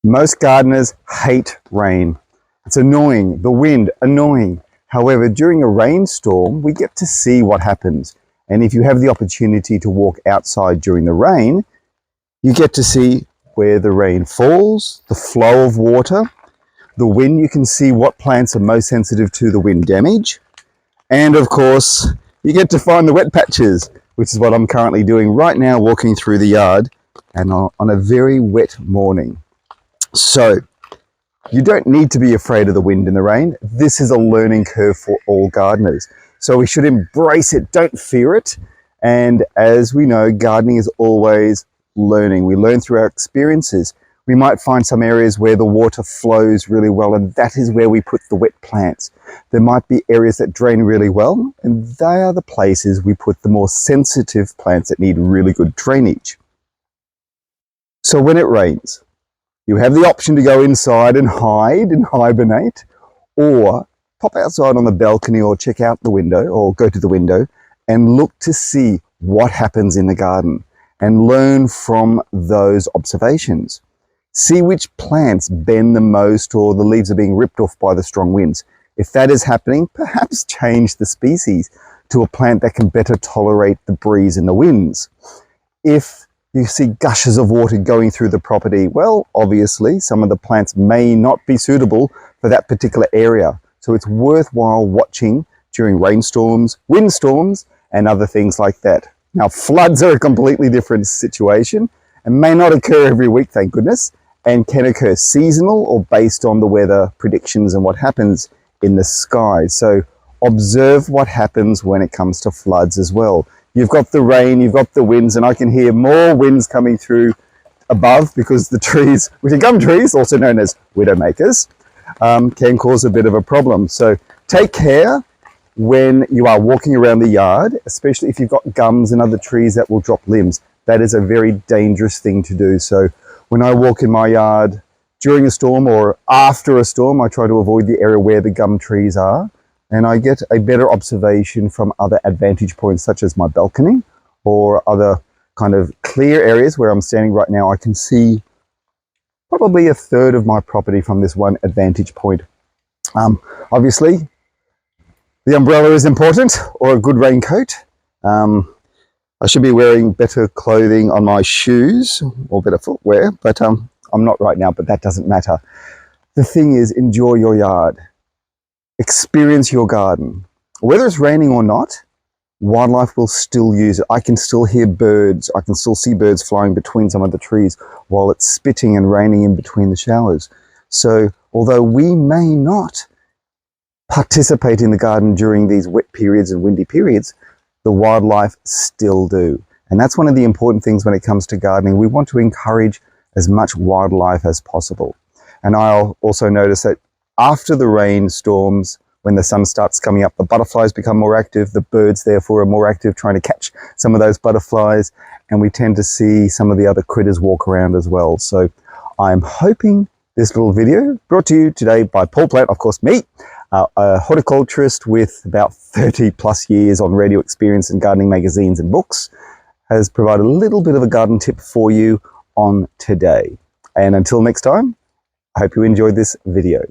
Most gardeners hate rain. It's annoying. The wind, annoying. However, during a rainstorm, we get to see what happens. And if you have the opportunity to walk outside during the rain, you get to see where the rain falls, the flow of water, the wind. You can see what plants are most sensitive to the wind damage. And of course, you get to find the wet patches, which is what I'm currently doing right now, walking through the yard and on a very wet morning. So you don't need to be afraid of the wind and the rain. This is a learning curve for all gardeners. So we should embrace it, don't fear it. And as we know, gardening is always learning. We learn through our experiences. We might find some areas where the water flows really well, and that is where we put the wet plants. There might be areas that drain really well, and they are the places we put the more sensitive plants that need really good drainage. So when it rains, you have the option to go inside and hide and hibernate, or pop outside on the balcony or check out the window or go to the window and look to see what happens in the garden and learn from those observations. See which plants bend the most or the leaves are being ripped off by the strong winds. If that is happening, perhaps change the species to a plant that can better tolerate the breeze and the winds. If you see gushes of water going through the property, well, obviously some of the plants may not be suitable for that particular area. So it's worthwhile watching during rainstorms, windstorms, and other things like that. Now, floods are a completely different situation and may not occur every week, thank goodness, and can occur seasonal or based on the weather predictions and what happens in the sky. So observe what happens when it comes to floods as well. You've got the rain, you've got the winds, and I can hear more winds coming through above because the trees, which are gum trees, also known as widowmakers, can cause a bit of a problem. So take care when you are walking around the yard, especially if you've got gums and other trees that will drop limbs. That is a very dangerous thing to do. So when I walk in my yard during a storm or after a storm, I try to avoid the area where the gum trees are. And I get a better observation from other advantage points, such as my balcony or other kind of clear areas where I'm standing right now. I can see probably a third of my property from this one advantage point. Obviously, the umbrella is important, or a good raincoat. I should be wearing better clothing on my shoes or better footwear, but I'm not right now, but that doesn't matter. The thing is, enjoy your yard. Experience your garden. Whether it's raining or not, wildlife will still use it. I can still hear birds. I can still see birds flying between some of the trees while it's spitting and raining in between the showers. So although we may not participate in the garden during these wet periods and windy periods, the wildlife still do. And that's one of the important things when it comes to gardening. We want to encourage as much wildlife as possible. And I'll also notice that after the rainstorms, when the sun starts coming up, the butterflies become more active, the birds therefore are more active trying to catch some of those butterflies, and we tend to see some of the other critters walk around as well. So I'm hoping this little video, brought to you today by Paul Plant, of course me, a horticulturist with about 30 plus years on radio experience in gardening magazines and books, has provided a little bit of a garden tip for you on today. And until next time, I hope you enjoyed this video.